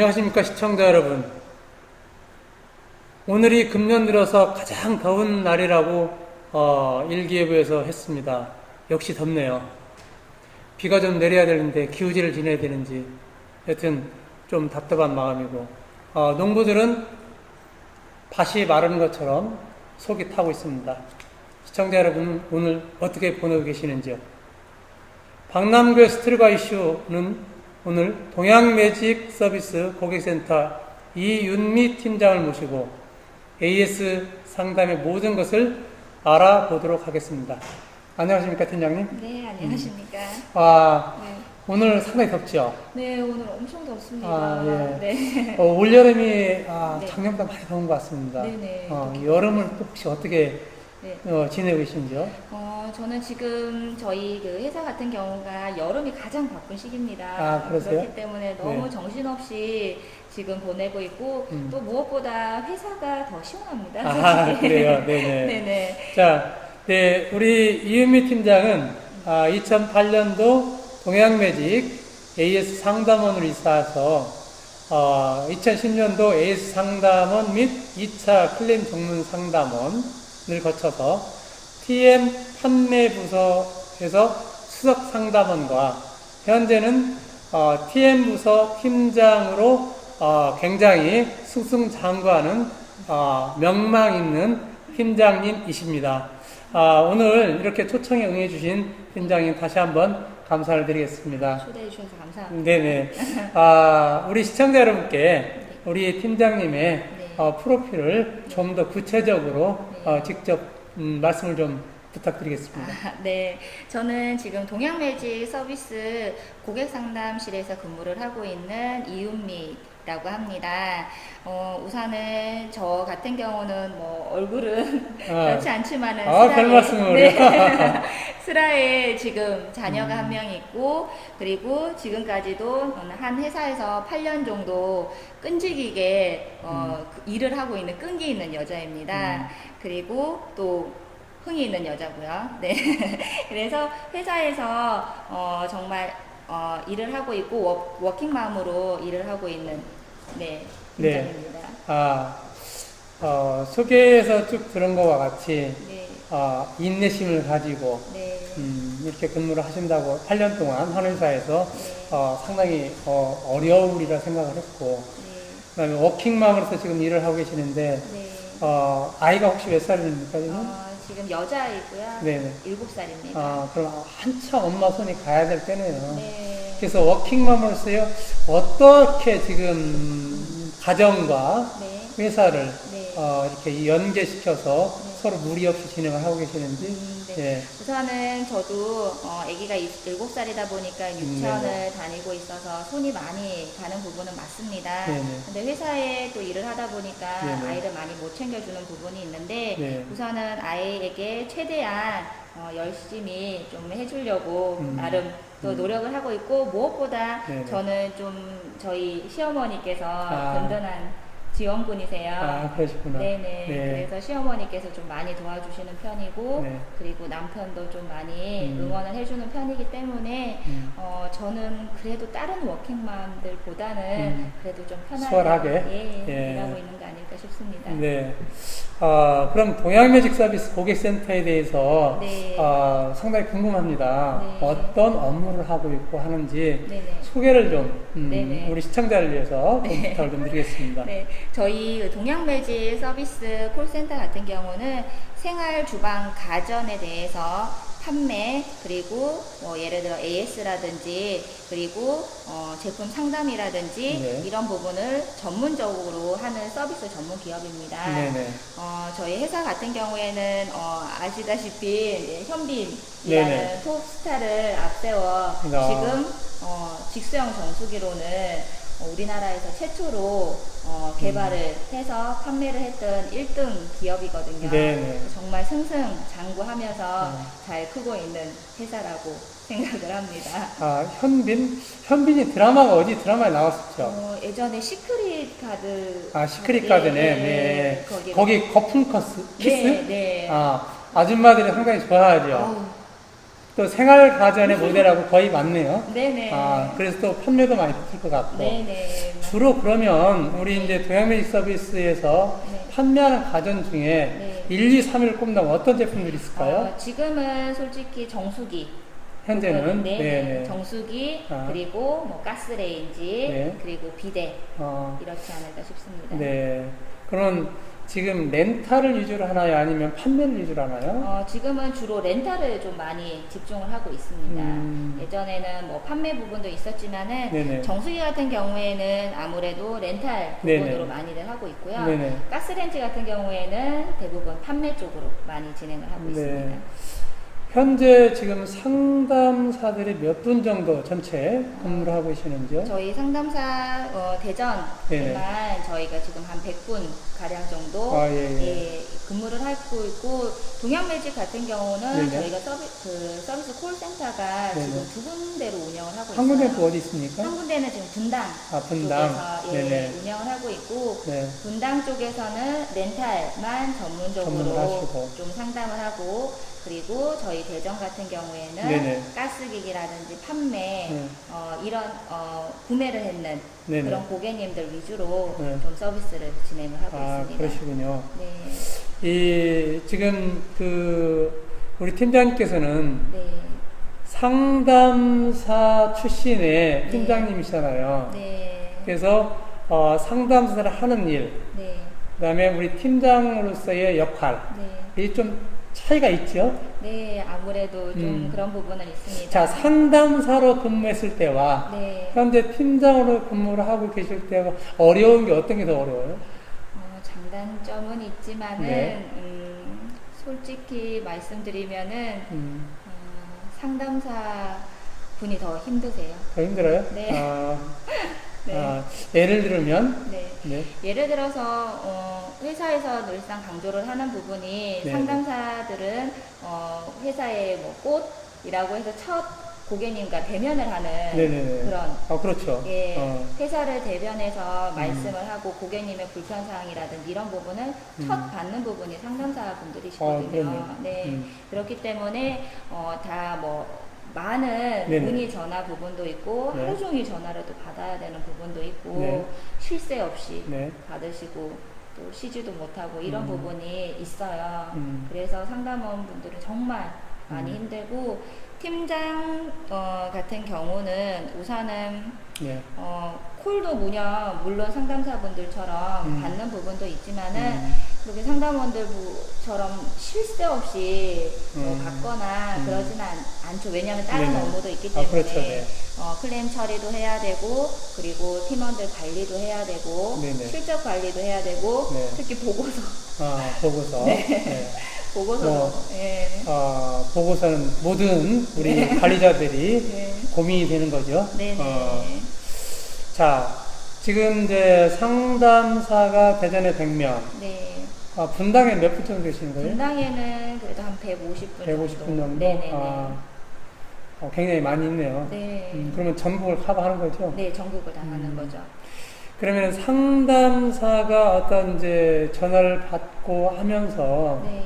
안녕하십니까 시청자 여러분. 오늘이 금년 들어서 가장 더운 날이라고 일기예보에서 했습니다. 역시 덥네요. 비가 좀 내려야 되는데 기우제를 지내야 되는지 여튼 좀 답답한 마음이고, 농부들은 밭이 마르는 것처럼 속이 타고 있습니다. 시청자 여러분, 오늘 어떻게 보내고 계시는지요? 박남구의 스트리가 이슈는 오늘 동양매직 서비스 고객센터 이윤미 팀장을 모시고 AS 상담의 모든 것을 알아보도록 하겠습니다. 안녕하십니까 팀장님? 네, 안녕하십니까. 네. 네. 오늘 상당히 덥죠? 네, 오늘 엄청 덥습니다. 예. 네. 올여름이 네. 작년보다 많이 더운 것 같습니다. 네네. 여름을 또 혹시 어떻게 네. 지내고 계신지요? 저는 지금 저희 그 회사 같은 경우가 여름이 가장 바쁜 시기입니다. 그러세요? 그렇기 때문에 너무 네. 정신없이 지금 보내고 있고, 또 무엇보다 회사가 더 시원합니다. 솔직히. 그래요? 네네. 네네. 자, 네, 우리 이은미 팀장은 2008년도 동양매직 AS 상담원으로 입사해서 2010년도 AS 상담원 및 2차 클레임 전문 상담원을 거쳐서 TM 판매부서에서 수석 상담원과 현재는 TM 부서 팀장으로 굉장히 승승장구하는 명망 있는 팀장님이십니다. 오늘 이렇게 초청에 응해주신 팀장님 다시 한번 감사를 드리겠습니다. 초대해 주셔서 감사합니다. 네네. 우리 시청자 여러분께 우리 팀장님의 네. 프로필을 좀 더 구체적으로 직접 말씀을 좀 부탁드리겠습니다. 네, 저는 지금 동양매직 서비스 고객상담실에서 근무를 하고 있는 이윤미라고 합니다. 우선은 저 같은 경우는 뭐 얼굴은 그렇지 않지만은 별 말씀을. 네. 슬하에 지금 자녀가 한 명 있고, 그리고 지금까지도 한 회사에서 8년 정도 끈질기게 일을 하고 있는 끈기 있는 여자입니다. 그리고 또 흥이 있는 여자고요. 네. 그래서 회사에서 정말 일을 하고 있고 워킹맘으로 일을 하고 있는 팀장입니다. 소개에서 쭉 들은 것과 같이 네. 인내심을 가지고 네. 이렇게 근무를 하신다고 8년 동안 한 회사에서 네. 상당히 어려우리라 생각을 했고, 네. 그다음에 워킹맘으로서 지금 일을 하고 계시는데 네. 아이가 혹시 몇 살입니까 지금? 지금 여자이고요. 네네. 7살입니다. 그럼 한참 엄마 손이 가야 될 때네요. 네. 그래서 워킹맘으로서요, 어떻게 지금 가정과 네. 회사를 네. 이렇게 연계시켜서 네. 서로 무리 없이 진행을 하고 계시는지. 네. 예. 우선은 저도 아기가 7살이다 보니까 유치원을 다니고 있어서 손이 많이 가는 부분은 맞습니다. 네네. 근데 회사에 또 일을 하다 보니까 네네. 아이를 많이 못 챙겨주는 부분이 있는데, 네. 우선은 아이에게 최대한 열심히 좀 해주려고 나름 또 노력을 하고 있고, 무엇보다 네네. 저는 좀 저희 시어머니께서 아. 든든한 지원군이세요. 그러시구나. 네네. 네. 그래서 시어머니께서 좀 많이 도와주시는 편이고, 네. 그리고 남편도 좀 많이 응원을 해주는 편이기 때문에 저는 그래도 다른 워킹맘들보다는 그래도 좀 편하게 수월하게? 예. 일하고 있는 거 아닐까 싶습니다. 네. 그럼 동양매직 서비스 고객센터에 대해서 네. 상당히 궁금합니다. 네. 어떤 업무를 하고 있고 하는지 네네. 소개를 좀 네네. 우리 시청자를 위해서 좀 네. 부탁을 좀 드리겠습니다. 네, 저희 동양매직 서비스 콜센터 같은 경우는 생활, 주방, 가전에 대해서 판매, 그리고 예를 들어 AS라든지, 그리고 제품 상담이라든지 네. 이런 부분을 전문적으로 하는 서비스 전문 기업입니다. 네네. 저희 회사 같은 경우에는 아시다시피 현빈이라는 네네. 톱스타를 앞세워 지금 직수형 정수기로는 우리나라에서 최초로 개발을 해서 판매를 했던 1등 기업이거든요. 네네. 정말 승승장구하면서 잘 크고 있는 회사라고 생각을 합니다. 현빈이 드라마가 어디 드라마에 나왔었죠? 예전에 시크릿 가드. 시크릿 가든에, 네. 거기 거품 키스? 네, 네. 아줌마들이 상당히 좋아하죠. 또 생활 가전의 모델하고 거의 맞네요. 네네. 아, 그래서 또 판매도 많이 됐을 것 같고. 네네. 주로 그러면 우리 이제 도양매직 서비스에서 네. 판매하는 가전 중에 네. 1, 2, 3위를 꼽는다면 어떤 제품들이 있을까요? 지금은 솔직히 정수기. 현재는? 네, 네네. 정수기, 아. 그리고 뭐 가스레인지, 네. 그리고 비데. 어, 이렇지 않을까 싶습니다. 네. 그럼 지금 렌탈을 위주로 하나요? 아니면 판매를 위주로 하나요? 지금은 주로 렌탈을 좀 많이 집중을 하고 있습니다. 예전에는 뭐 판매 부분도 있었지만은 네네. 정수기 같은 경우에는 아무래도 렌탈 부분으로 네네. 많이들 하고 있고요. 네네. 가스레인지 같은 경우에는 대부분 판매 쪽으로 많이 진행을 하고 네. 있습니다. 현재 지금 상담사들이 몇 분 정도 전체 근무를 하고 계시는지요? 저희 상담사 대전에만 네네. 저희가 지금 한 100분 가량 정도 아, 예, 예. 근무를 하고 있고, 동양매직 같은 경우는 네네. 저희가 서비스 콜센터가 네네. 지금 두 군데로 운영을 하고 한 군데 있어요. 또 어디 있습니까? 한 군데는 지금 분당 분당. 쪽에서 네네. 운영을 하고 있고, 네. 분당 쪽에서는 렌탈만 전문적으로 전문을 하시고. 좀 상담을 하고, 그리고 저희 대전 같은 경우에는 네네. 가스기기라든지 판매 네. 이런 구매를 했는 네네. 그런 고객님들 위주로 네. 좀 서비스를 진행을 하고 아, 있습니다. 그러시군요. 네. 지금 우리 팀장님께서는 네. 상담사 출신의 팀장님이시잖아요. 네. 그래서 상담사를 하는 일, 네. 그 다음에 우리 팀장으로서의 역할, 네. 이 좀 차이가 있죠? 네. 아무래도 좀 음. 그런 부분은 있습니다. 자, 상담사로 근무했을 때와 네. 현재 팀장으로 근무를 하고 계실 때가 어려운 게 어떤 게 더 어려워요? 장단점은 있지만은 네. 솔직히 말씀드리면은 음, 상담사 분이 더 힘드세요. 더 힘들어요? 네. 네. 예를 들면, 네. 네. 예를 들어서 회사에서 늘상 강조를 하는 부분이, 네. 상담사들은 회사의 뭐 꽃이라고 해서 첫 고객님과 대면을 하는 네네네. 그런 그렇죠. 예, 회사를 대변해서 말씀을 하고 고객님의 불편사항이라든지 이런 부분을 첫 받는 부분이 상담사 분들이시거든요. 그럼요. 네. 그렇기 때문에 다 뭐 많은 네네. 문의 전화 부분도 있고, 네. 하루 종일 전화를 또 받아야 되는 부분도 있고, 네. 쉴 새 없이 네. 받으시고 또 쉬지도 못하고 이런 부분이 있어요. 음. 그래서 상담원 분들은 정말 많이 힘들고, 팀장 같은 경우는 우선은 네. 콜도 물론 상담사분들처럼 받는 부분도 있지만은 그렇게 상담원들처럼 쉴 새 없이 뭐 받거나 그러지는 않죠. 왜냐하면 다른 네네. 업무도 있기 때문에 그렇죠. 네. 클레임 처리도 해야 되고, 그리고 팀원들 관리도 해야 되고, 네네. 실적 관리도 해야 되고, 네. 특히 보고서 보고서. 네. 네. 보고서도 뭐, 예. 보고서는 모든 우리 관리자들이 네. 고민이 되는 거죠. 네네. 자, 지금 이제 상담사가 대전에 100명, 네. 분당에 몇 분 정도 계시는 거예요? 분당에는 그래도 한 150분 150분 정도? 네네네. 굉장히 많이 있네요. 네. 그러면 전국을 커버하는 거죠? 네, 전국을 다 하는 거죠. 그러면 상담사가 어떤 이제 전화를 받고 하면서 네.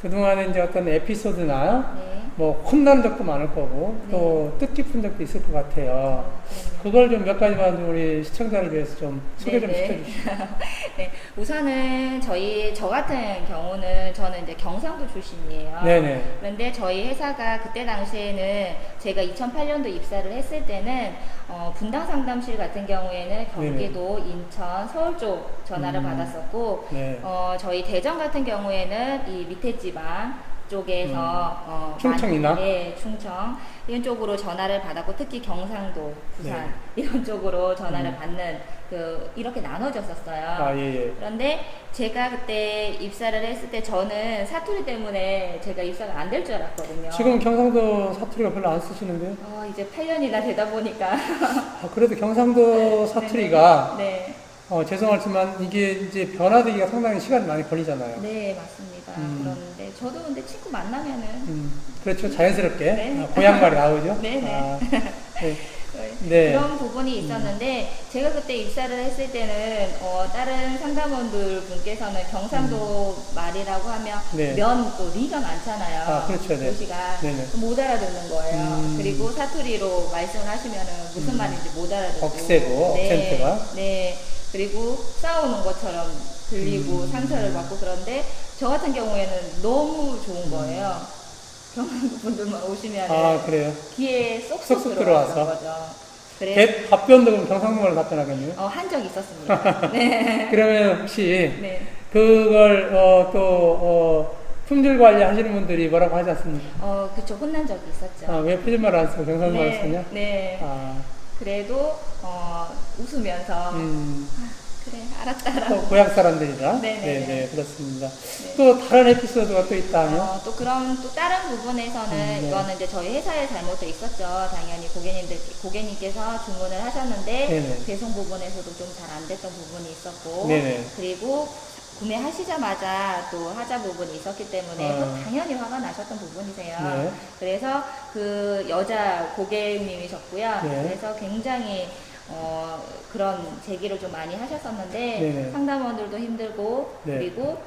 그동안에 이제 어떤 에피소드나 네. 뭐 혼나는 적도 많을 거고 네. 또 뜻깊은 적도 있을 것 같아요. 그럼요. 그걸 좀 몇 가지만 좀 우리 시청자를 위해서 좀 소개 좀 네네. 시켜주시죠. 네, 우선은 저 같은 경우는 저는 이제 경상도 출신이에요. 네네. 그런데 저희 회사가 그때 당시에는 제가 2008년도 입사를 했을 때는 분당 상담실 같은 경우에는 경기도, 인천, 서울 쪽 전화를 받았었고, 네. 저희 대전 같은 경우에는 이 밑에 지방 쪽에서 충청이나? 예, 충청 이런 쪽으로 전화를 받았고, 특히 경상도, 부산 이런 쪽으로 전화를 받는 이렇게 나눠졌었어요. 예. 그런데 제가 그때 입사를 했을 때 저는 사투리 때문에 제가 입사가 안 될 줄 알았거든요. 지금 경상도 사투리가 별로 안 쓰시는데요? 이제 8년이나 되다 보니까 그래도 경상도 사투리가 네. 죄송하지만 이게 이제 변화되기가 상당히 시간이 많이 걸리잖아요. 네, 맞습니다. 그런데 저도 근데 친구 만나면은 그렇죠. 자연스럽게 네. 고향말이 나오죠. 네네. 네. 네. 그런 부분이 있었는데 제가 그때 입사를 했을 때는 다른 상담원들 분께서는 경상도 말이라고 하면 네. 면 또 리가 많잖아요. 아, 그렇죠. 네. 도시가 네네. 못 알아듣는 거예요. 그리고 사투리로 말씀을 하시면은 무슨 말인지 못 알아듣고 억세고 억센트가. 네. 그리고 싸우는 것처럼 들리고 상처를 받고 그런데 저 같은 경우에는 너무 좋은 거예요. 경상도 분들만 오시면 아, 그래요? 귀에 쏙쏙 쏙쏙 들어와서 들어와서. 거죠. 그래 답변도 그럼 경상도말로 답변하겠네요. 한 적 있었습니다. 네. 그러면 혹시 네. 그걸 품질 관리 하시는 분들이 뭐라고 하지 않습니까? 그쵸. 혼난 적이 있었죠. 아, 왜 표준말 안 쓰고 경상도말 쓰냐? 네. 아, 그래도 웃으면서 그래 알았다라고. 고향 사람들이라. 네네네. 네, 그렇습니다. 네. 또 다른 에피소드가 또 있다면? 또 그런 또 다른 부분에서는 네. 이거는 이제 저희 회사의 잘못도 있었죠. 당연히 고객님께서 주문을 하셨는데 네네. 배송 부분에서도 좀 잘 안 됐던 부분이 있었고 네네. 그리고 구매하시자마자 또 하자 부분이 있었기 때문에 또 당연히 화가 나셨던 부분이세요. 네. 그래서 그 여자 고객님이셨고요. 네. 그래서 굉장히 그런 제기를 좀 많이 하셨었는데 네네. 상담원들도 힘들고 네. 그리고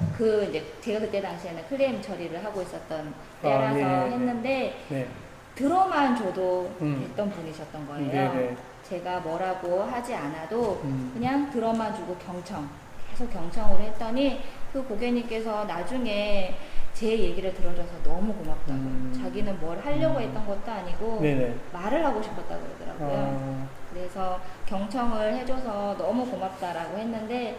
이제 제가 그때 당시에는 클레임 처리를 하고 있었던 아, 때라서 네네네. 했는데 네. 들어만 줘도 됐던 분이셨던 거예요. 네네. 제가 뭐라고 하지 않아도 음. 그냥 들어만 주고 계속 경청을 했더니 그 고객님께서 나중에 제 얘기를 들어줘서 너무 고맙다고. 자기는 뭘 하려고 했던 것도 아니고 네네. 말을 하고 싶었다고 그러더라고요. 그래서 경청을 해줘서 너무 고맙다라고 했는데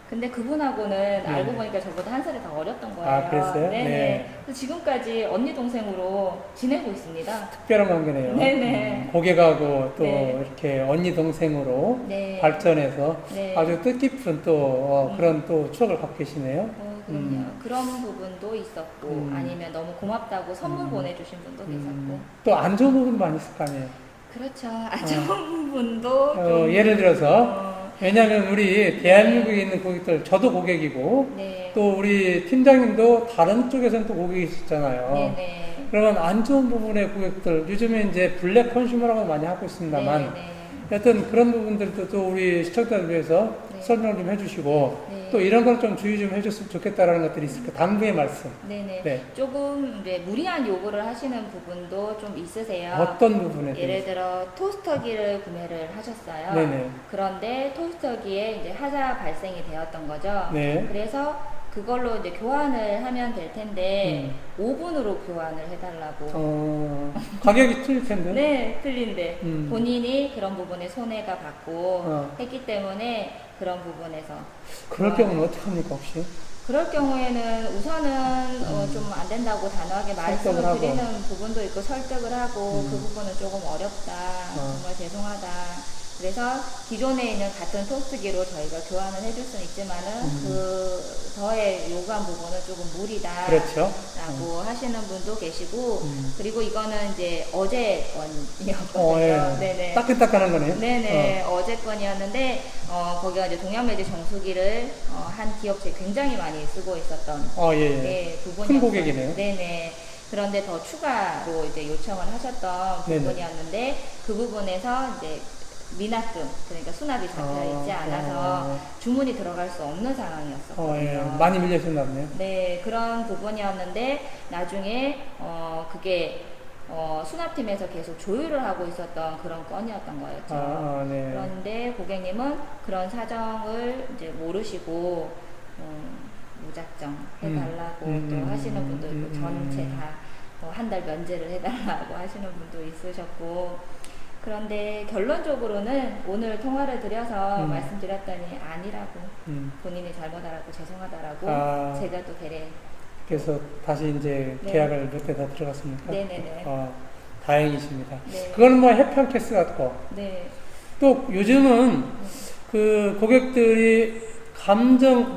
근데 그분하고는 알고 보니까 저보다 한 살이 더 어렸던 거예요. 아, 그랬어요? 네네. 네. 그래서 지금까지 언니 동생으로 지내고 있습니다. 특별한 관계네요. 네네. 고객하고 또 네. 이렇게 언니 동생으로 네. 발전해서 네. 아주 뜻깊은 또 그런 또 추억을 갖고 계시네요. 그럼요. 그런 부분도 있었고 아니면 너무 고맙다고 선물 보내주신 분도 계셨고 또 안 좋은 부분도 많이 있을 거 아니에요. 그렇죠. 좋은 분도 좀, 예를 들어서 왜냐하면 우리 대한민국에 있는 고객들 저도 고객이고 네. 또 우리 팀장님도 다른 쪽에서는 또 고객이시잖아요. 네네. 그러면 안 좋은 부분의 고객들 요즘에 이제 블랙 컨슈머라고 많이 하고 있습니다만 네네. 여튼 그런 부분들도 또 우리 시청자들 위해서 네. 설명 좀 해주시고 네. 또 이런 걸 좀 주의 좀 해줬으면 좋겠다라는 것들이 있을까 당부의 말씀. 네네. 네. 조금 이제 무리한 요구를 하시는 부분도 좀 있으세요. 어떤 부분에 예를 대해서? 들어 토스터기를 구매를 하셨어요. 네네. 그런데 토스터기에 이제 하자 발생이 되었던 거죠. 네. 그래서 그걸로 이제 교환을 하면 될 텐데 오븐으로 교환을 해달라고. 가격이 틀릴 텐데. 네, 틀린데 본인이 그런 부분에 손해가 받고 했기 때문에 그런 부분에서 그럴 경우는 어떻게 합니까 혹시? 그럴 경우에는 우선은 좀 안 된다고 단호하게 말씀을 설득을 드리는 하고. 부분도 있고 설득을 하고 그 부분은 조금 어렵다. 정말 죄송하다. 그래서 기존에 있는 같은 토스트기로 저희가 교환을 해줄 수는 있지만은 그 저의 요구한 부분은 조금 무리다. 그렇죠. 라고 하시는 분도 계시고 그리고 이거는 이제 어제 건이었거든요. 예. 네네. 따끈따끈한 거네요. 네네. 어제 건이었는데 거기가 이제 동양매직 정수기를 한 기업체 굉장히 많이 쓰고 있었던 예. 네, 부분이었어요. 큰 고객이네요. 네네. 그런데 더 추가로 이제 요청을 하셨던 네네. 부분이었는데 그 부분에서 이제 미납금, 그러니까 수납이 잡혀 있지 않아서 주문이 들어갈 수 없는 상황이었었거든요. 예. 많이 밀려있었나 보네요. 네, 그런 부분이었는데 나중에 그게 수납팀에서 계속 조율을 하고 있었던 그런 건이었던 거였죠. 네. 그런데 고객님은 그런 사정을 이제 모르시고 무작정 해달라고 또 하시는 분도 있고 전체 다 한 달 면제를 해달라고 하시는 분도 있으셨고 그런데 결론적으로는 오늘 통화를 드려서 말씀드렸더니 아니라고 본인이 잘못 알았고 죄송하다라고 제가 또 대래 그래서 다시 이제 네. 계약을 몇 대 다 들어갔습니까? 네네네. 다행이십니다. 네. 그거는 뭐 해피한 케이스 같고 네. 또 요즘은 그 고객들이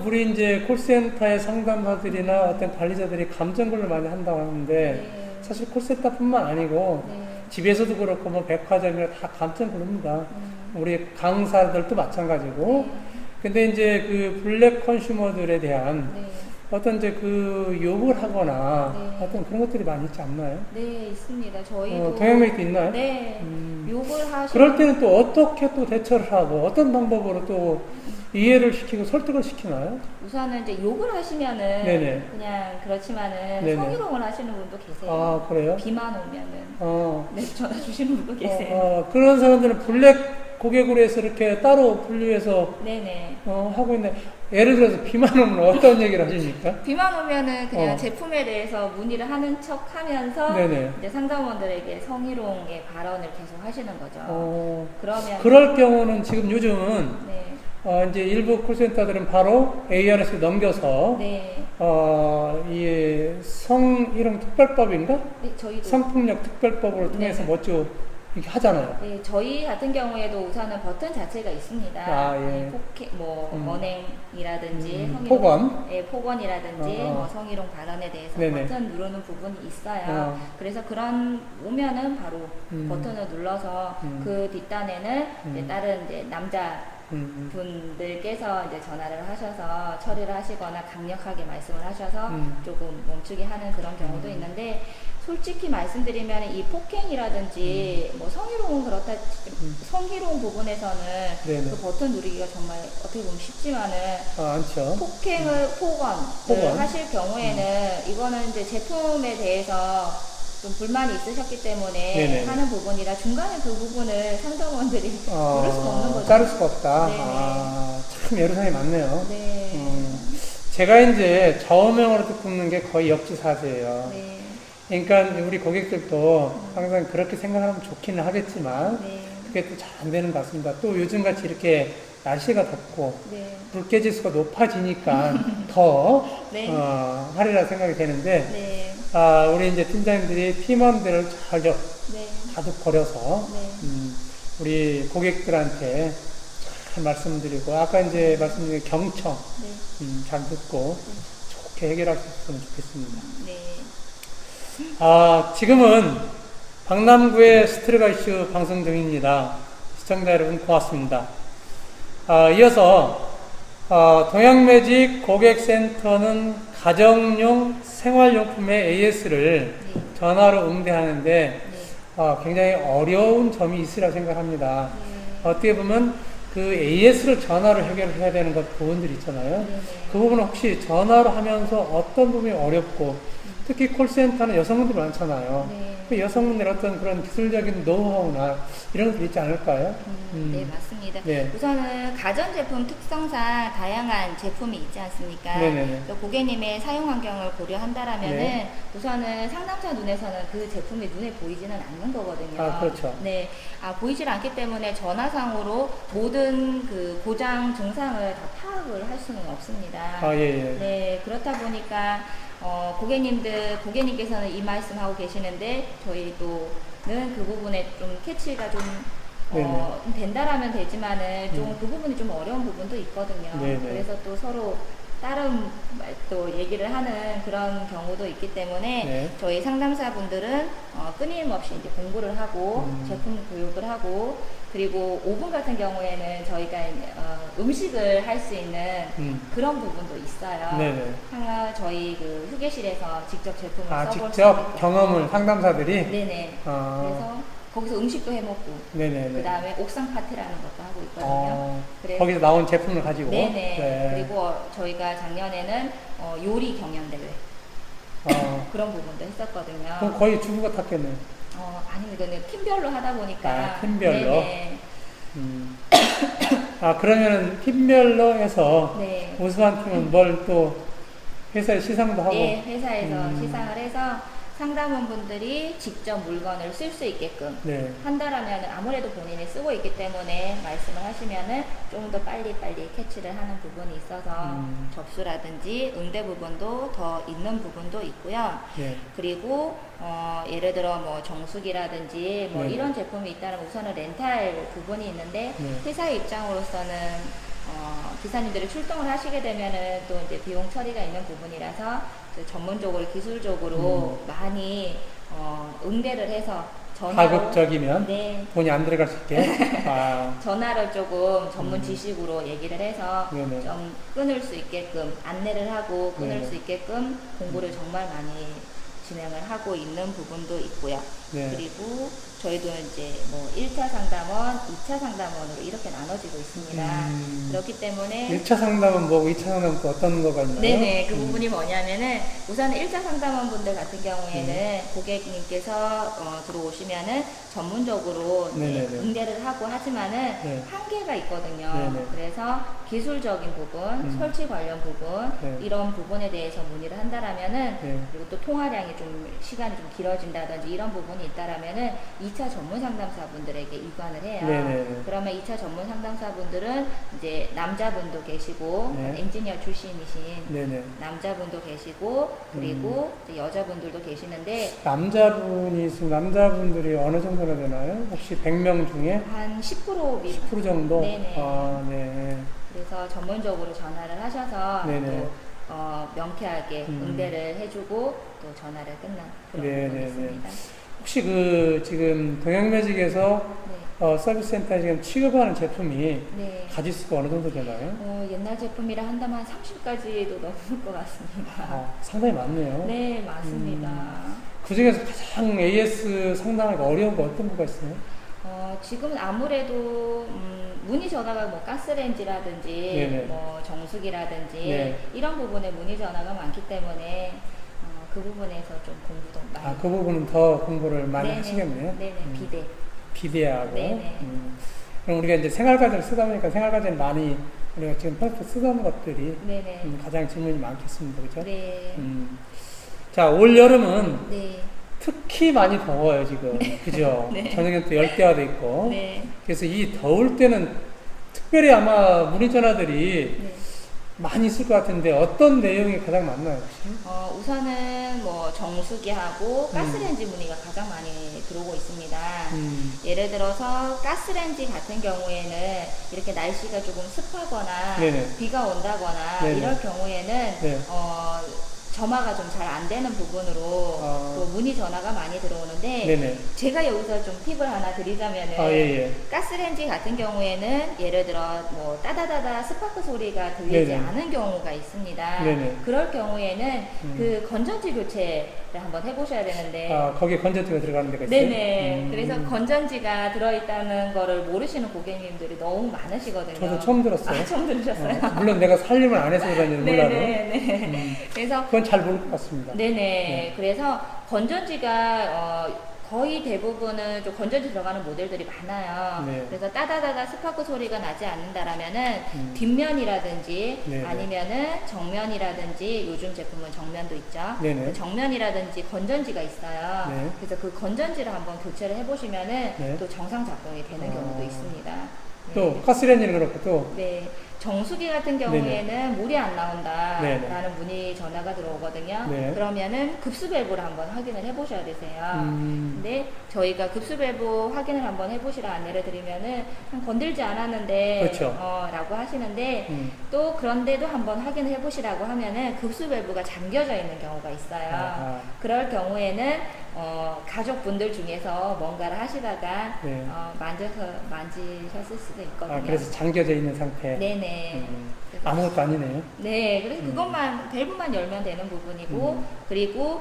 우리 이제 콜센터의 상담사들이나 어떤 관리자들이 감정글을 많이 한다고 하는데 네. 사실 콜센터뿐만 아니고 네. 집에서도 그렇고 뭐 백화점이나 다 감정 부릅니다. 우리 강사들도 마찬가지고. 근데 이제 그 블랙 컨슈머들에 대한 네. 어떤 이제 그 욕을 하거나 네. 어떤 그런 것들이 많이 있지 않나요? 네, 있습니다. 저희도 동양맥도 있나요? 네, 욕을 하시는 그럴 때는 또 어떻게 또 대처를 하고 어떤 방법으로 또 이해를 시키고 설득을 시키나요? 우선은 이제 욕을 하시면은 네네. 그냥 그렇지만은 네네. 성희롱을 하시는 분도 계세요. 아, 그래요? 비만 오면은 어, 네, 전화 주시는 분도 계세요. 그런 사람들은 블랙 고객으로 해서 이렇게 따로 분류해서 네네. 하고 있는데, 예를 들어서 비만 오면 어떤 얘기를 하십니까? 비만 오면은 그냥 어. 제품에 대해서 문의를 하는 척 하면서 네네. 이제 상담원들에게 성희롱의 발언을 계속 하시는 거죠. 그러면 그럴 경우는 지금 요즘은 네. 이제 일부 콜센터들은 바로 ARS에 넘겨서 네. 이 성희롱 특별법인가? 네, 저희도 성폭력 특별법을 통해서 네. 멋지고 이렇게 하잖아요. 네, 저희 같은 경우에도 우선은 버튼 자체가 있습니다. 아, 예. 네, 언행이라든지 성희롱, 폭언. 네, 폭언이라든지 어, 어. 뭐 성희롱 발언에 대해서 네네. 버튼 누르는 부분이 있어요. 그래서 그런 오면은 바로 버튼을 눌러서 그 뒷단에는 이제 다른 이제 남자 분들께서 이제 전화를 하셔서 처리를 하시거나 강력하게 말씀을 하셔서 조금 멈추게 하는 그런 경우도 있는데, 솔직히 말씀드리면 이 폭행이라든지 뭐 성희롱은 그렇다, 성희롱 부분에서는 네네. 그 버튼 누르기가 정말 어떻게 보면 쉽지만은 않죠. 폭행을 폭언을 폭언. 하실 경우에는 이거는 이제 제품에 대해서 좀 불만이 있으셨기 때문에 네네. 하는 부분이라 중간에 그 부분을 상담원들이 누를 수가 없는 거죠. 자를 수가 없다. 네네. 참 애로사항이 많네요. 네. 제가 이제 좌우명으로 듣는 게 거의 역지사지예요. 네. 그러니까 우리 고객들도 항상 그렇게 생각하면 좋기는 하겠지만 네. 그게 또 잘 안 되는 것 같습니다. 또 요즘같이 이렇게 날씨가 덥고 네. 불쾌지수가 높아지니까 더 네. 하리라 생각이 되는데 네. 우리 이제 팀장님들이 팀원들을 잘 네. 가득 버려서 네. 우리 고객들한테 잘 말씀드리고 아까 이제 말씀드린 경청 네. 잘 듣고 좋게 해결할 수 있으면 좋겠습니다. 네. 지금은 박남구의 스트레가 이슈 방송 중입니다. 시청자 여러분 고맙습니다. 이어서 동양매직 고객센터는 가정용 생활용품의 AS를 네. 전화로 응대하는데 네. 굉장히 어려운 점이 있으라 생각합니다. 네. 어떻게 보면 그 AS를 전화로 해결해야 되는 것 부분들이 있잖아요. 네. 그 부분은 혹시 전화로 하면서 어떤 부분이 어렵고 특히 콜센터는 여성분들이 많잖아요. 네. 그 여성분들 어떤 그런 기술적인 노하우나 이런 것들이 있지 않을까요? 네, 맞습니다. 네. 우선은 가전제품 특성상 다양한 제품이 있지 않습니까? 네네네. 또 고객님의 사용 환경을 고려한다라면은 네. 우선은 상담자 눈에서는 그 제품이 눈에 보이지는 않는 거거든요. 그렇죠. 네. 보이질 않기 때문에 전화상으로 모든 그 고장 증상을 다 파악을 할 수는 없습니다. 예. 네, 그렇다 보니까 고객님께서는 이 말씀하고 계시는데 저희도는 그 부분에 좀 캐치가 좀 된다라면 되지만은 좀 그 부분이 좀 어려운 부분도 있거든요. 네네. 그래서 또 서로 다른 또 얘기를 하는 그런 경우도 있기 때문에 네. 저희 상담사분들은 끊임없이 이제 공부를 하고 제품 교육을 하고, 그리고 오븐 같은 경우에는 저희가 음식을 할 수 있는 그런 부분도 있어요. 네네. 저희 그 휴게실에서 직접 제품을 써볼 수 직접 있게끔. 경험을 상담사들이? 네네. 그래서 거기서 음식도 해먹고, 네네네. 그 다음에 옥상 파티라는 것도 하고 있거든요. 그래서 거기서 나온 제품을 가지고? 네네. 네. 그리고 저희가 작년에는 요리 경연대회 그런 부분도 했었거든요. 그럼 거의 주부가 탔겠네요. 아닙니다. 이거는 팀별로 하다 보니까. 팀별로? 네네. 그러면은 팀별로 해서 네. 우수한 팀은 뭘 또 회사에 시상도 하고? 예, 회사에서 시상을 해서 상담원분들이 직접 물건을 쓸 수 있게끔 네. 한다라면 아무래도 본인이 쓰고 있기 때문에 말씀을 하시면은 좀 더 빨리빨리 캐치를 하는 부분이 있어서 접수라든지 응대 부분도 더 있는 부분도 있고요. 네. 그리고 예를 들어 뭐 정수기라든지 뭐 네. 이런 제품이 있다면 우선은 렌탈 부분이 있는데 네. 회사의 입장으로서는 기사님들이 출동을 하시게 되면은 또 이제 비용 처리가 있는 부분이라서 전문적으로 기술적으로 많이 응대를 해서 가급적이면 네. 돈이 안 들어갈 수 있게. 아, 전화를 조금 전문 지식으로 얘기를 해서 네네. 좀 끊을 수 있게끔 안내를 하고 끊을 네네. 수 있게끔 공부를 정말 많이 진행을 하고 있는 부분도 있고요. 네. 그리고 저희도 이제 뭐 1차 상담원, 2차 상담원으로 이렇게 나눠지고 있습니다. 그렇기 때문에 1차 상담은 뭐고 2차 상담은 또 어떤 거가 있나요? 네네, 그 부분이 뭐냐면은 우선 1차 상담원 분들 같은 경우에는 고객님께서 들어오시면은 전문적으로 이제 네네네. 응대를 하고 하지만은 네. 한계가 있거든요. 네네. 그래서 기술적인 부분, 설치 관련 부분 네. 이런 부분에 대해서 문의를 한다라면은 네. 그리고 또 통화량이 좀 시간이 좀 길어진다든지 이런 부분이 있다라면은 2차 전문 상담사분들에게 이관을 해요. 네네네. 그러면 2차 전문 상담사분들은 이제 남자분도 계시고 네. 엔지니어 출신이신 네네. 남자분도 계시고 그리고 이제 여자분들도 계시는데 남자분이 있으면 남자분들이 어느 정도나 되나요? 혹시 100명 중에 한 10% 10% 정도? 네네. 아, 네. 그래서 전문적으로 전화를 하셔서 네네. 또 명쾌하게 응대를 해주고 또 전화를 끝난 그런 부분이 네네네. 있습니다. 혹시 그 지금 동양매직에서 네. 서비스 센터에 지금 취급하는 제품이 네. 가지수가 어느 정도 되나요? 옛날 제품이라 한다면 한 30까지도 넘을 것 같습니다. 아, 상당히 많네요. 네, 맞습니다. 그 중에서 가장 AS 상담하기가 어려운 거 어떤 거가 있어요? 지금은 아무래도 문의 전화가 뭐 가스레인지라든지 네네. 뭐 정수기라든지 네. 이런 부분에 문의 전화가 많기 때문에 그 부분에서 좀 공부도 많이 아, 그 부분은 더 공부를 많이 네네. 하시겠네요. 네네. 비대. 비대하고. 네네. 그럼 우리가 이제 생활과제를 쓰다 보니까 생활과제는 많이 우리가 지금 평소 쓰던 것들이 네네. 가장 질문이 많겠습니다. 그죠? 네. 자, 올 여름은 네. 특히 많이 더워요, 지금. 그죠? 네. 저녁에 또 열대야도 있고. 네. 그래서 이 더울 때는 특별히 아마 문의 전화들이 네. 많이 있을 것 같은데 어떤 내용이 가장 많나요, 혹시? 우선은 뭐 정수기하고 가스레인지 문의가 가장 많이 들어오고 있습니다. 예를 들어서 가스레인지 같은 경우에는 이렇게 날씨가 조금 습하거나 네네. 비가 온다거나 네네. 이럴 경우에는 네. 점화가 좀 잘 안 되는 부분으로 또 문의 전화가 많이 들어오는데 네네. 제가 여기서 좀 팁을 하나 드리자면은 아, 예, 예. 가스레인지 같은 경우에는 예를 들어 뭐 따다다다 스파크 소리가 들리지 네네. 않은 경우가 있습니다. 네네. 그럴 경우에는 그 건전지 교체를 한번 해보셔야 되는데 아, 거기에 건전지가 들어가는 데가 있어요? 네네. 그래서 건전지가 들어있다는 거를 모르시는 고객님들이 너무 많으시거든요. 저도 처음 들었어요. 아, 처음 들으셨어요? 물론 내가 살림을 안 해서 그런지는 몰라도. 네네. 그래서 그건 잘 모를 것 같습니다. 네네. 네. 그래서 건전지가 거의 대부분은 좀 건전지 들어가는 모델들이 많아요. 네. 그래서 따다다다 스파크 소리가 나지 않는다라면은 뒷면이라든지 네네. 아니면은 정면이라든지 요즘 제품은 정면도 있죠. 네네. 그 정면이라든지 건전지가 있어요. 네. 그래서 그 건전지를 한번 교체를 해보시면은 네. 또 정상 작동이 되는 경우도 있습니다. 또 가스레인지는 그렇고 또 네. 정수기 같은 경우에는 물이 안 나온다라는 네네. 문의 전화가 들어오거든요. 네. 그러면은 급수 밸브를 한번 확인을 해보셔야 되세요. 음. 근데 저희가 급수 밸브 확인을 한번 해보시라 안내를 드리면은 건들지 않았는데 그렇죠. 라고 하시는데 또 그런데도 한번 확인을 해보시라고 하면은 급수 밸브가 잠겨져 있는 경우가 있어요. 아하. 그럴 경우에는 가족분들 중에서 뭔가를 하시다가 네. 만지셨을 수도 있거든요. 아, 그래서 잠겨져 있는 상태. 네네. 그래서 아무것도 아니네요. 네, 그래서 그것만 밸브만 열면 되는 부분이고 그리고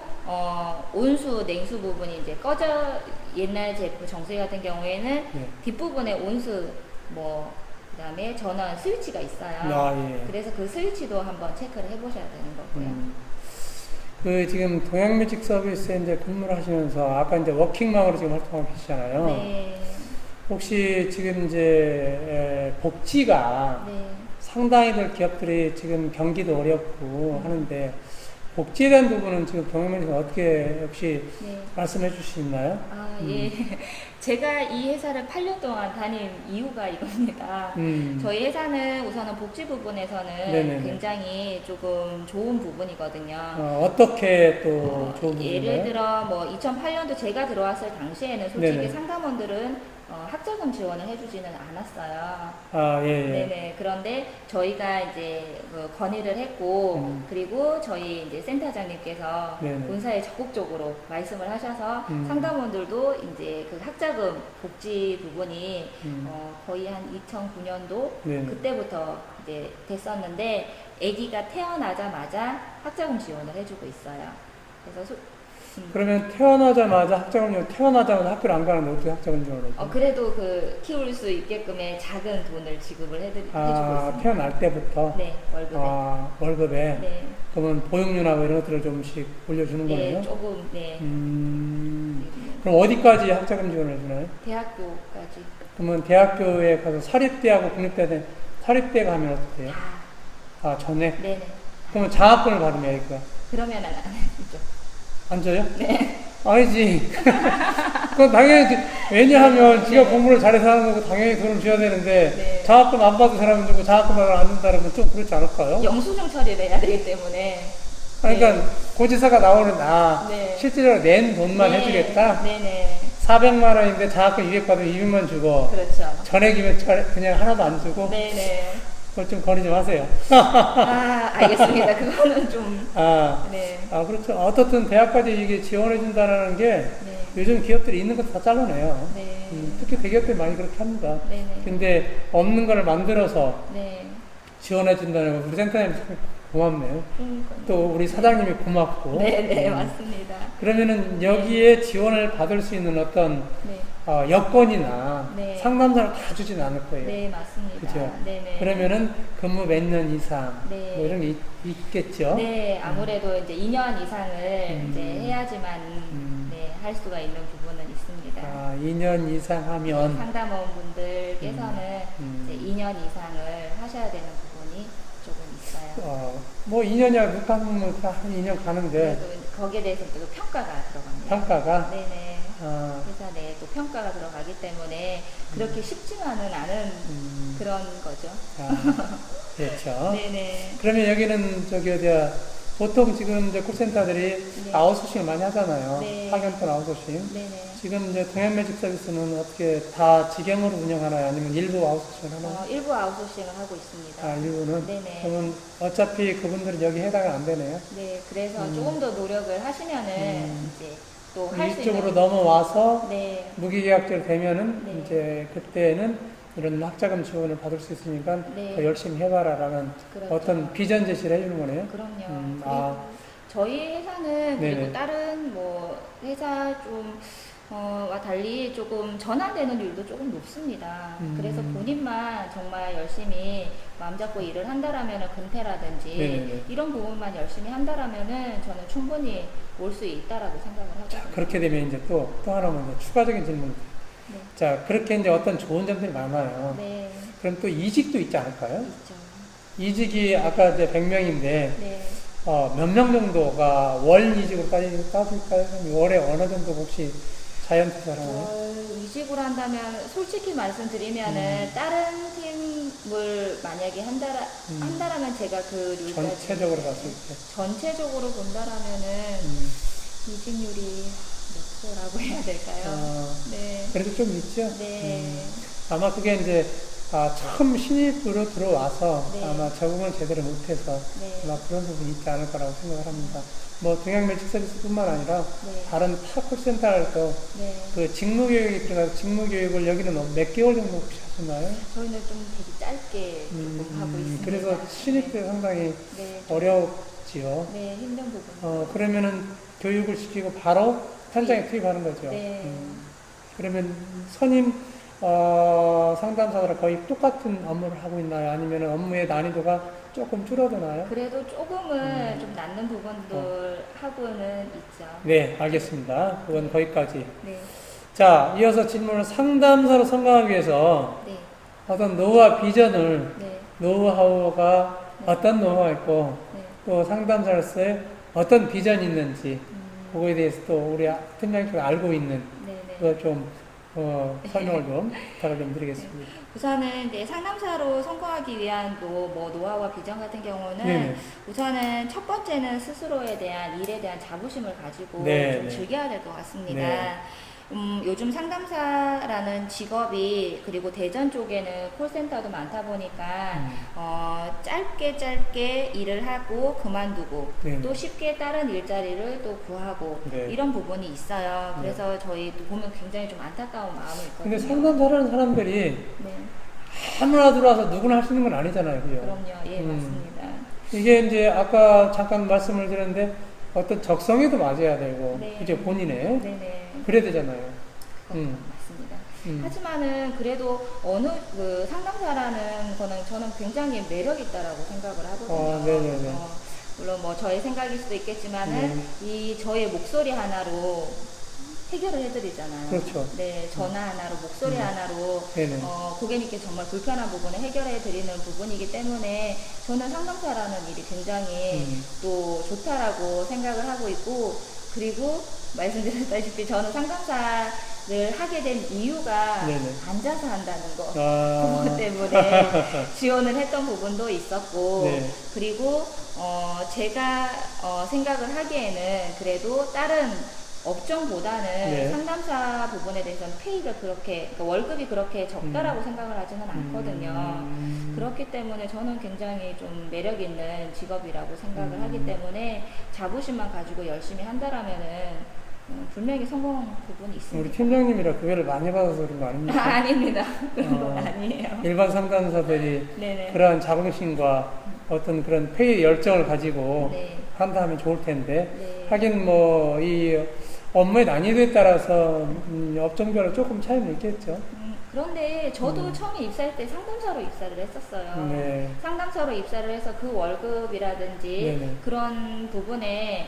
온수, 냉수 부분이 이제 꺼져 옛날 제품 정수기 같은 경우에는 네. 뒷부분에 온수 뭐 그다음에 전원 스위치가 있어요. 아, 예. 그래서 그 스위치도 한번 체크를 해보셔야 되는 거고요. 그 지금 동양뮤직 서비스에 이제 근무를 하시면서 아까 이제 워킹맘으로 지금 활동하고 계시잖아요. 네, 혹시 지금 이제 복지가 네. 상당히들 기업들이 지금 경기도 어렵고 하는데 복지에 대한 부분은 지금 동양뮤직은 어떻게 혹시 네. 말씀해 주실 수 있나요? 아, 예. 제가 이 회사를 8년 동안 다닌 이유가 이겁니다. 저희 회사는 우선은 복지 부분에서는 네네네. 굉장히 조금 좋은 부분이거든요. 어떻게 또 좋은 부분인가요? 예를 들어 뭐 2008년도 제가 들어왔을 당시에는 솔직히 네네. 상담원들은 학자금 지원을 해주지는 않았어요. 아, 예, 예. 네네. 그런데 저희가 이제 건의를 했고, 그리고 저희 이제 센터장님께서 네네. 본사에 적극적으로 말씀을 하셔서 상담원들도 이제 그 학자금 복지 부분이 거의 한 2009년도 네네. 그때부터 이제 됐었는데, 아기가 태어나자마자 학자금 지원을 해주고 있어요. 그래서 그러면 태어나자마자 태어나자마자 학교를 안 가는데 어떻게 학자금 지원을 해요? 그래도 그 키울 수 있게끔의 작은 돈을 지급을 해주고 있습니다. 태어날 때부터? 네, 월급에. 월급에? 네. 그러면 보육료나 뭐 이런 것들을 조금씩 올려주는 네, 거네요? 조금, 네. 그럼 어디까지 학자금 지원을 해주나요? 대학교까지. 그러면 대학교에 가서 사립대하고 국립대, 사립대 가면 어떻게 해요? 전액? 네네. 그러면 장학금을 받으면 애기가 그러면은 안 해주죠. 안 줘요? 네. 아니지. 그건 당연히, 왜냐하면 지가 네. 공부를 잘해서 하는 거고 당연히 돈을 줘야 되는데, 네. 장학금 안 받은 사람은 주고 장학금 안 준다는 건 좀 그렇지 않을까요? 영수증 처리를 해야 되기 때문에. 그러니까 고지서가 나오는, 네. 실제로 낸 돈만 네. 해주겠다? 네네. 400만 원인데 장학금 200 받으면 200만 주고, 그렇죠. 전액이면 그냥 하나도 안 주고, 네네. 그거 좀 건의 좀 하세요. 알겠습니다. 그거는 좀. 네. 그렇죠. 어떻든 대학까지 이게 지원해준다는 게 네. 요즘 기업들이 있는 것도 다 잘라내요. 네. 특히 대기업들이 많이 그렇게 합니다. 네네. 근데 없는 거를 만들어서 네. 지원해준다는 거 우리 센터님 참 고맙네요. 그러니까요. 또 우리 사장님이 고맙고. 네네, 맞습니다. 그러면은 여기에 지원을 받을 수 있는 어떤 네. 여건이나 네. 상담사를 다 주진 않을 거예요. 네, 맞습니다. 그죠? 네네. 그러면은 근무 몇 년 이상 네. 뭐 이런 게 있겠죠. 네, 아무래도 이제 2년 이상을 이제 해야지만 네, 할 수가 있는 부분은 있습니다. 2년 이상 하면 상담원분들께서는 이제 2년 이상을 하셔야 되는 부분이 조금 있어요. 뭐 2년이야 육학면 한 2년 가는데 그래도 거기에 대해서 또 평가가 들어갑니다. 평가가 네네. 회사 내에 또 평가가 들어가기 때문에 그렇게 쉽지만은 않은 그런 거죠. 그렇죠. 네네. 그러면 여기는 보통 지금 이제 콜센터들이 네. 아웃소싱을 많이 하잖아요. 네. 파견 또는 아웃소싱. 네네. 지금 이제 동양매직 서비스는 어떻게 다 직영으로 운영하나요? 아니면 일부 아웃소싱을 하나요? 일부 아웃소싱을 하고 있습니다. 일부는? 네네. 그러면 어차피 그분들은 여기 해당이 안 되네요. 네, 그래서 조금 더 노력을 하시면은 이제 또 할 수 있는 이쪽으로 넘어와서 네. 무기계약제로 되면은 네. 이제 그때는 이런 학자금 지원을 받을 수 있으니까 네. 더 열심히 해봐라라는 그렇죠. 어떤 비전 제시를 해주는 거네요. 그럼요. 음, 그리고 저희 회사는 네네. 그리고 다른 뭐 회사 와 달리 조금 전환되는 율도 조금 높습니다. 그래서 본인만 정말 열심히 마음 잡고 일을 한다라면은 근태라든지 네네네. 이런 부분만 열심히 한다라면은 저는 충분히 올 수 있다라고 생각을 하거든요. 그렇게 되면 이제 또 하나만 더 추가적인 질문. 네. 자, 그렇게 이제 어떤 좋은 점들이 많아요. 네, 그럼 또 이직도 있지 않을까요? 있죠. 이직이 아까 이제 100명인데, 네. 몇 명 정도가 월 이직으로 따질까요? 그럼 월에 어느 정도 혹시 자연투자를 하나요? 이직을 한다면 솔직히 말씀드리면은 다른 팀을 만약에 한다라면 제가 그 룰까지 전체적으로 봤을 때. 전체적으로 본다라면은 이직률이 몇 %라고 해야 될까요? 네. 그래도 좀 있죠? 네. 아마 그게 이제 처음 신입으로 들어와서 네. 아마 적응을 제대로 못해서 네. 아마 그런 부분이 있지 않을 거라고 생각을 합니다. 뭐 동양매직 서비스뿐만 아니라 네. 다른 타 콜센터도 네. 그 직무교육이 들어가서 직무교육을 여기는 몇 개월 정도 혹시 하셨나요? 저희는 좀 되게 짧게 조금 하고 있습니다. 그래서 신입 때 상당히 네. 어려웠지요. 네, 힘든 부분. 그러면은 교육을 시키고 바로 현장에 투입하는 거죠. 네. 그러면 선임 상담사들과 거의 똑같은 업무를 하고 있나요? 아니면 업무의 난이도가 조금 줄어드나요? 그래도 조금은 좀 낫는 부분들 하고는 있죠. 네, 알겠습니다. 그건 거기까지. 네. 자, 이어서 질문을 상담사로 성공하기 위해서 네. 어떤 노후와 비전을, 네. 노하우가 어떤 노하우가 있고 네. 또 상담사로서의 어떤 비전이 있는지 그거에 대해서 또 우리 팀장님께서 알고 있는 네네. 그거 좀 설명을 좀 부탁을 좀 드리겠습니다. 우선은 이제 상담사로 성공하기 위한 노하우와 비전 같은 경우는 네네. 우선은 첫 번째는 스스로에 대한 일에 대한 자부심을 가지고 네, 좀 네. 즐겨야 될 것 같습니다. 네. 요즘 상담사라는 직업이 그리고 대전 쪽에는 콜센터도 많다 보니까 짧게 일을 하고 그만두고 네. 또 쉽게 다른 일자리를 또 구하고 네. 이런 부분이 있어요. 그래서 저희 또 보면 굉장히 좀 안타까운 마음이 있거든요. 근데 상담사라는 사람들이 네, 아무나 들어와서 누구나 할 수 있는 건 아니잖아요. 그죠? 그럼요. 예, 맞습니다. 이게 이제 아까 잠깐 말씀을 드렸는데 어떤 적성에도 맞아야 되고 네. 이제 본인의 네네. 그래야 되잖아요. 맞습니다. 음. 하지만은 그래도 어느 그 상담사라는 거는 저는 굉장히 매력 있다라고 생각을 하거든요. 네네네. 물론 뭐 저의 생각일 수도 있겠지만은 네. 이 저의 목소리 하나로 해결을 해드리잖아요. 그렇죠. 네, 전화 하나로 목소리 하나로 네네. 고객님께 정말 불편한 부분을 해결해 드리는 부분이기 때문에 저는 상담사라는 일이 굉장히 또 좋다라고 생각을 하고 있고, 그리고 말씀드렸다시피 저는 상담사를 하게 된 이유가 네네. 앉아서 한다는 거 아. 그것 때문에 지원을 했던 부분도 있었고, 네. 그리고 제가 생각을 하기에는 그래도 다른 업종보다는 네. 상담사 부분에 대해서는 페이가 그렇게, 그러니까 월급이 그렇게 적다라고 생각을 하지는 않거든요. 그렇기 때문에 저는 굉장히 좀 매력 있는 직업이라고 생각을 하기 때문에 자부심만 가지고 열심히 한다라면은 분명히 성공 부분이 있습니다. 우리 팀장님이라 구애를 많이 받아서 그런 거 아닙니까? 아닙니다. 그런 건 아니에요. 일반 상담사들이 네네. 그러한 자긍심과 어떤 그런 페이 열정을 가지고 네. 한다 하면 좋을 텐데 네. 하긴 뭐 이 업무의 난이도에 따라서 업종별로 조금 차이는 있겠죠. 그런데 저도 처음에 입사할 때 상담사로 입사를 했었어요. 네. 상담사로 입사를 해서 그 월급이라든지 네네. 그런 부분에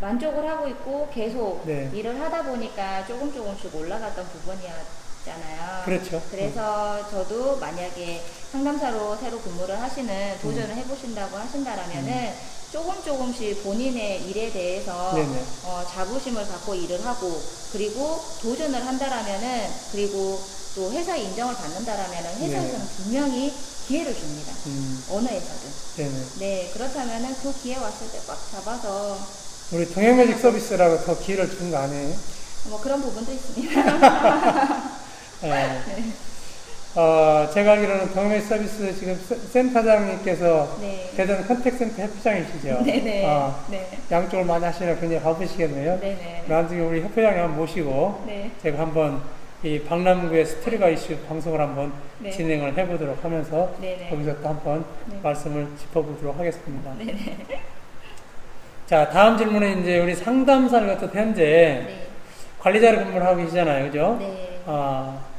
만족을 하고 있고 계속 네. 일을 하다 보니까 조금씩 올라갔던 부분이었잖아요. 그렇죠. 그래서 저도 만약에 상담사로 새로 근무를 하시는 도전을 해보신다고 하신다라면은 조금씩 본인의 일에 대해서 네네. 자부심을 갖고 일을 하고, 그리고 도전을 한다라면은, 그리고 또 회사에 인정을 받는다라면은 회사에서는 네. 분명히 기회를 줍니다. 어느 회사든. 네네. 네, 그렇다면은 그 기회 왔을 때 꽉 잡아서 우리 동행매직 서비스라고 더 기회를 준 거 아니에요? 뭐 그런 부분도 있습니다. 네. 제가 알기로는 동행매직 서비스 지금 센터장님께서 네. 대전 컨택센터 협회장이시죠? 네네. 네. 양쪽을 많이 하시느라 굉장히 바쁘시겠네요. 네네. 나중에 우리 협회장님 한번 모시고 네. 제가 한번 이 박람구의 스트리가 이슈 방송을 한번 네. 진행을 해보도록 하면서 네네. 거기서 또 한번 네. 말씀을 짚어보도록 하겠습니다. 네네. 자, 다음 질문은 이제 우리 상담사를 갖다 현재 네. 관리자로 근무를 하고 계시잖아요. 그죠? 네.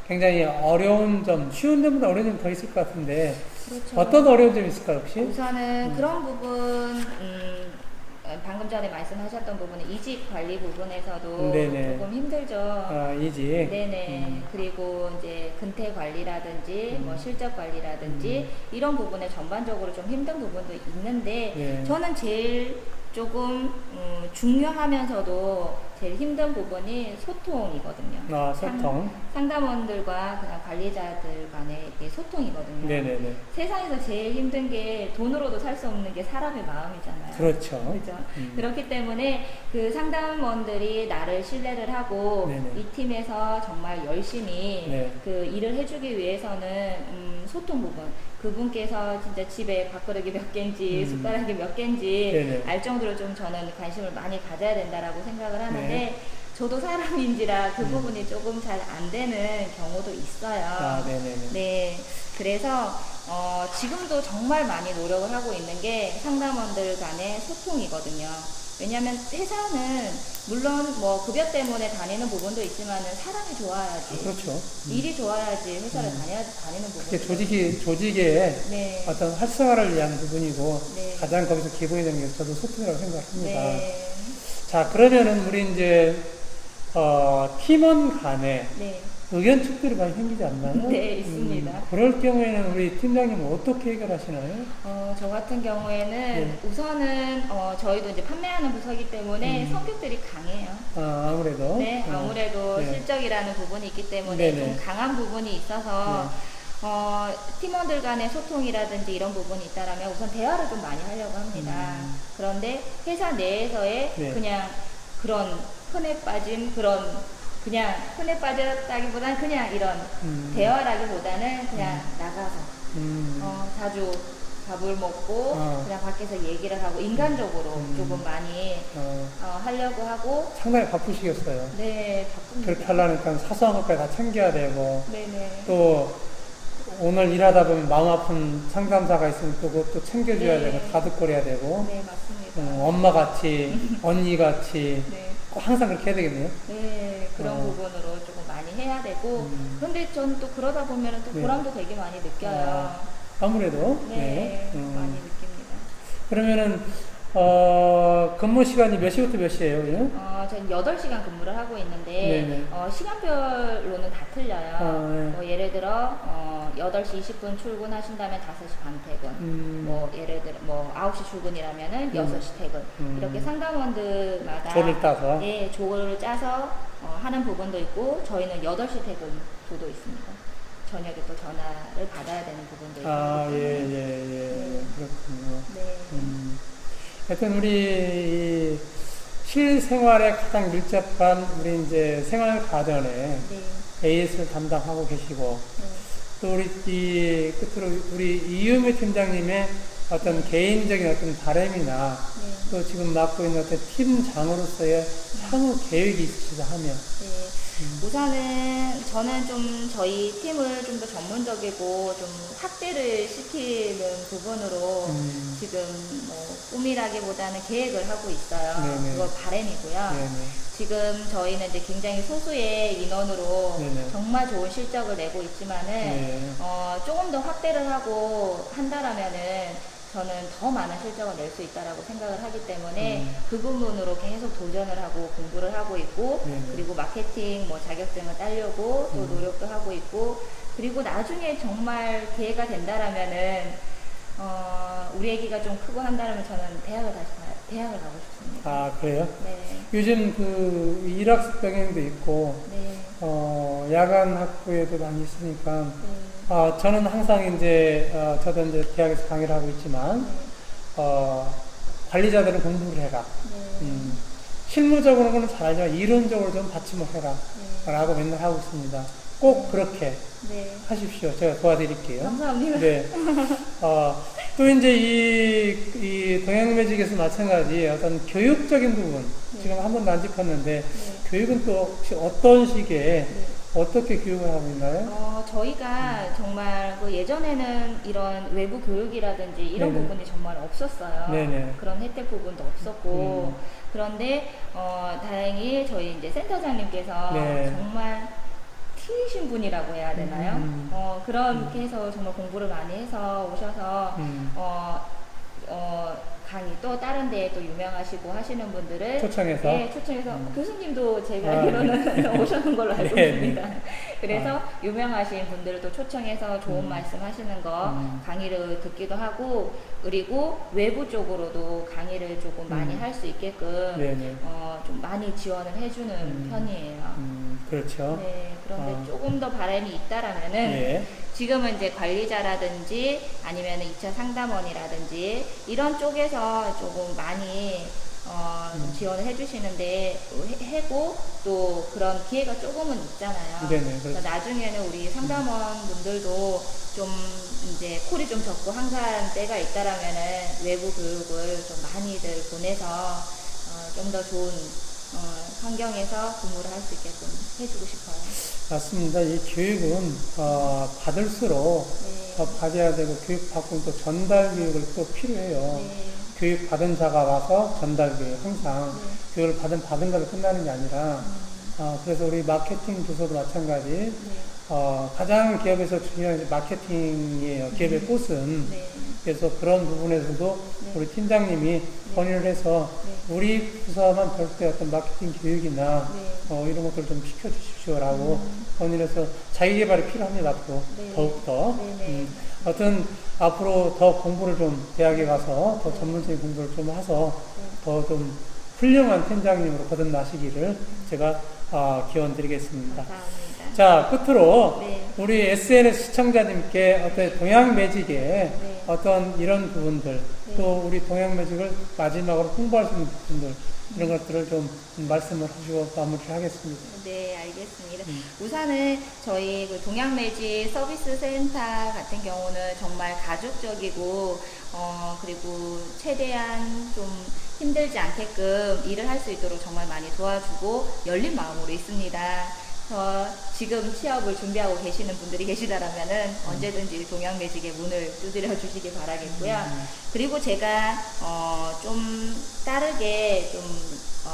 굉장히 어려운 점, 쉬운 점보다 어려운 점이 더 있을 것 같은데 그렇죠. 어떤 어려운 점이 있을까요, 혹시? 우선은 그런 부분, 방금 전에 말씀하셨던 부분은 이직 관리 부분에서도 네네. 조금 힘들죠. 이지. 네네. 그리고 이제 근태 관리라든지 뭐 실적 관리라든지 이런 부분에 전반적으로 좀 힘든 부분도 있는데 네. 저는 제일 조금 중요하면서도 제일 힘든 부분이 소통이거든요. 소통. 상담원들과 그냥 관리자들 간의 이게 소통이거든요. 네네네. 세상에서 제일 힘든 게 돈으로도 살 수 없는 게 사람의 마음이잖아요. 그렇죠. 그죠? 그렇기 때문에 그 상담원들이 나를 신뢰를 하고 네네. 이 팀에서 정말 열심히 네. 그 일을 해주기 위해서는 소통 부분, 그분께서 진짜 집에 밥그릇이 몇 개인지 숟가락이 몇 개인지 네네. 알 정도로 좀 저는 관심을 많이 가져야 된다라고 생각을 하는데 네. 저도 사람인지라 그 부분이 조금 잘 안 되는 경우도 있어요. 네네네. 네, 그래서 지금도 정말 많이 노력을 하고 있는 게 상담원들 간의 소통이거든요. 왜냐하면 회사는 물론 뭐 급여 때문에 다니는 부분도 있지만은 사람이 좋아야지, 그렇죠. 일이 좋아야지 회사를 다니는 그게 부분이죠. 조직의 네. 어떤 활성화를 위한 부분이고 네. 가장 거기서 기본이 되는 게 저도 소통이라고 생각합니다. 네. 자, 그러면은 우리 이제 팀원 간에 네. 의견 충돌이 많이 생기지 않나요? 네, 있습니다. 그럴 경우에는 우리 팀장님은 어떻게 해결하시나요? 저 같은 경우에는 네. 우선은 저희도 이제 판매하는 부서이기 때문에 성격들이 강해요. 아무래도. 네, 아무래도 네. 실적이라는 부분이 있기 때문에 네네. 좀 강한 부분이 있어서 팀원들 간의 소통이라든지 이런 부분이 있다라면 우선 대화를 좀 많이 하려고 합니다. 그런데 회사 내에서의 네. 그냥 그런 흔해 빠진 그런 그냥 흔해 빠졌다기보다는 그냥 이런 대화라기보다는 그냥 나가서 자주 밥을 먹고 그냥 밖에서 얘기를 하고 인간적으로 조금 많이 하려고 하고. 상당히 바쁘시겠어요. 네, 바쁩니다. 그렇게 하려니까 사소한 것까지 다 챙겨야 되고, 네네. 또 오늘 일하다 보면 마음 아픈 상담사가 있으면 또 그것도 챙겨줘야 네. 되고, 다독거려야 되고, 네, 맞습니다. 엄마같이, 언니같이, 네. 항상 그렇게 해야 되겠네요. 네, 그런 부분으로 조금 많이 해야 되고. 근데 전 또 그러다 보면 또 네. 보람도 되게 많이 느껴요. 아무래도. 네, 많이 느낍니다. 그러면은, 근무 시간이 몇 시부터 몇 시예요? 저는 8시간 근무를 하고 있는데, 네네. 시간별로는 다 틀려요. 네. 뭐 예를 들어, 8시 20분 출근하신다면 5시 반 퇴근. 뭐, 예를 들어, 뭐, 9시 출근이라면은 6시 퇴근. 이렇게 상담원들마다. 조를 따서. 예, 조를 짜서 하는 부분도 있고, 저희는 8시 퇴근 조도 있습니다. 저녁에 또 전화를 받아야 되는 부분도 있고. 예. 그렇군요. 네. 하여튼 우리 이 실생활에 가장 밀접한 우리 이제 생활 과정에 네. AS를 담당하고 계시고, 네. 또 우리 이 끝으로 우리 이유미 팀장님의 어떤 개인적인 어떤 바람이나 네. 또 지금 맡고 있는 어떤 팀장으로서의 향후 계획이 있으시다 하면. 네. 우선은 저는 좀 저희 팀을 좀 더 전문적이고 좀 확대를 시키는 부분으로 지금 뭐 꿈이라기보다는 계획을 하고 있어요. 네네. 그거 바람이고요. 네네. 지금 저희는 이제 굉장히 소수의 인원으로 네네. 정말 좋은 실적을 내고 있지만은 네. 조금 더 확대를 하고 한다라면은 저는 더 많은 실적을 낼 수 있다라고 생각을 하기 때문에 그 부분으로 계속 도전을 하고 공부를 하고 있고 그리고 마케팅 뭐 자격증을 따려고 또 노력도 하고 있고 그리고 나중에 정말 기회가 된다라면은 우리 애기가 좀 크고 한다면 저는 대학을 가고 싶습니다. 아, 그래요? 네. 요즘 그 일학습 병행도 있고, 네. 야간 학부에도 많이 있으니까, 네. 저는 항상 이제, 저도 이제 대학에서 강의를 하고 있지만, 관리자들은 공부를 해라. 네. 실무적으로는 잘 알지만 이론적으로 좀 받침을 해라. 네. 라고 맨날 하고 있습니다. 꼭 그렇게 네. 하십시오. 제가 도와드릴게요. 감사합니다. 네. 또 이제 이 동양매직에서 마찬가지 어떤 교육적인 부분, 지금 한 번도 안 짚었는데, 교육은 또 혹시 어떤 식의, 어떻게 교육을 하고 있나요? 저희가 정말 그 예전에는 이런 외부 교육이라든지 이런 네네. 부분이 정말 없었어요. 네네. 그런 혜택 부분도 없었고. 그런데, 다행히 저희 이제 센터장님께서 네. 정말 튀신 분이라고 해야 되나요? 그렇게 해서 정말 공부를 많이 해서 오셔서, 강의 또 다른 데에 또 유명하시고 하시는 분들을 초청해서? 네, 초청해서 교수님도 제가 알기로는 오셨는 걸로 알고 네, 있습니다. 그래서 유명하신 분들을 또 초청해서 좋은 말씀 하시는 거 강의를 듣기도 하고 그리고 외부 쪽으로도 강의를 조금 많이 할 수 있게끔 네네. 좀 많이 지원을 해주는 편이에요. 그렇죠. 네, 그런데 조금 더 바람이 있다라면은 예. 지금은 이제 관리자라든지 아니면 2차 상담원이라든지 이런 쪽에서 조금 많이 좀 지원을 해주시는데 해고 또 그런 기회가 조금은 있잖아요. 네네, 그래서 그렇죠. 나중에는 우리 상담원 분들도 좀 이제 콜이 좀 적고 한가한 때가 있다라면은 외부 교육을 좀 많이들 보내서 좀 더 좋은 환경에서 근무를 할 수 있게끔 해주고 싶어요. 맞습니다. 이 교육은 받을수록 네. 더 받아야 되고 교육받고 또 전달 교육을 또 필요해요. 네. 교육 받은 자가 와서 전달 교육 항상 교육을 받은 대로 끝나는 게 아니라 그래서 우리 마케팅 부서도 마찬가지 가장 기업에서 중요한 게 마케팅이에요. 기업의 꽃은. 네. 그래서 그런 부분에서도 우리 팀장님이 건의를 해서 우리 부서만 볼 때 어떤 마케팅 교육이나 이런 것들을 좀 시켜주십시오라고 건의를 해서 자기개발이 필요합니다. 앞으로 더욱더. 하여튼 앞으로 더 공부를 좀 대학에 가서 더 전문적인 공부를 좀 해서 더 좀 훌륭한 팀장님으로 거듭나시기를 제가 기원 드리겠습니다. 감사합니다. 자, 끝으로 네. 우리 SNS 시청자님께 어떤 동양매직의 네. 어떤 이런 부분들, 네. 또 우리 동양매직을 마지막으로 홍보할 수 있는 부분들, 이런 것들을 좀 말씀을 하시고 마무리를 하겠습니다. 네, 알겠습니다. 우선은 저희 그 동양매직 서비스 센터 같은 경우는 정말 가족적이고, 그리고 최대한 좀 힘들지 않게끔 일을 할 수 있도록 정말 많이 도와주고 열린 마음으로 있습니다. 지금 취업을 준비하고 계시는 분들이 계시다라면은 언제든지 동양매직의 문을 두드려 주시기 바라겠고요. 그리고 제가 좀 다르게 좀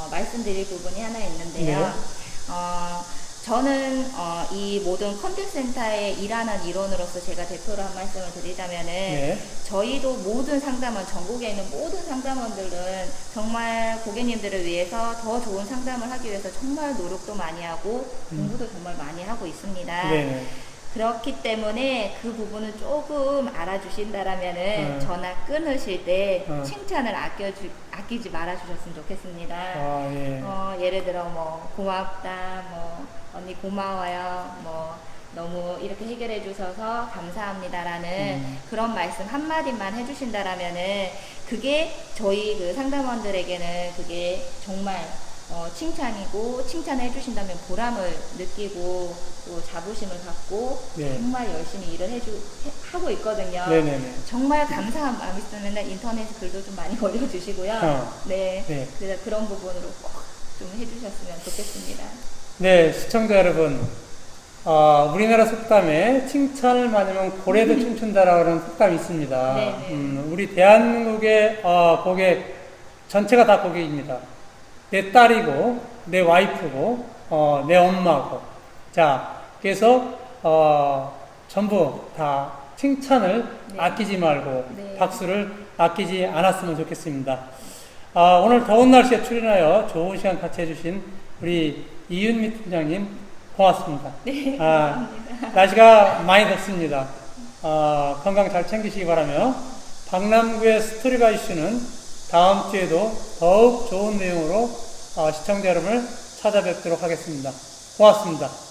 말씀드릴 부분이 하나 있는데요. 네. 저는 이 모든 컨택센터에 일하는 일원으로서 제가 대표로 한 말씀을 드리자면은 네. 저희도 모든 상담원, 전국에 있는 모든 상담원들은 정말 고객님들을 위해서 더 좋은 상담을 하기 위해서 정말 노력도 많이 하고 공부도 정말 많이 하고 있습니다. 네. 그렇기 때문에 그 부분은 조금 알아주신다라면은 전화 끊으실 때 칭찬을 아끼지 말아주셨으면 좋겠습니다. 예. 예를 들어 뭐 고맙다, 뭐 언니 고마워요, 뭐 너무 이렇게 해결해 주셔서 감사합니다라는 그런 말씀 한마디만 해주신다라면은 그게 저희 그 상담원들에게는 그게 정말 칭찬이고, 칭찬을 해주신다면 보람을 느끼고 또 자부심을 갖고 네. 정말 열심히 일을 하고 있거든요. 네네네. 정말 감사한 마음 있으면 인터넷에 글도 좀 많이 올려주시고요. 네. 네. 그래서 그런 부분으로 꼭 좀 해주셨으면 좋겠습니다. 네, 시청자 여러분. 우리나라 속담에 칭찬을 많으면 고래도 춤춘다라는 속담이 있습니다. 네네. 우리 대한민국의 고객 전체가 다 고객입니다. 내 딸이고, 내 와이프고, 내 엄마고. 자, 그래서 전부 다 칭찬을 네. 아끼지 말고 네. 박수를 아끼지 않았으면 좋겠습니다. 오늘 더운 날씨에 출연하여 좋은 시간 같이 해주신 우리 이윤미 팀장님 고맙습니다. 네, 감사합니다. 날씨가 많이 덥습니다. 건강 잘 챙기시기 바라며 박남구의 스토리가 이슈는 다음 주에도 더욱 좋은 내용으로 시청자 여러분을 찾아뵙도록 하겠습니다. 고맙습니다.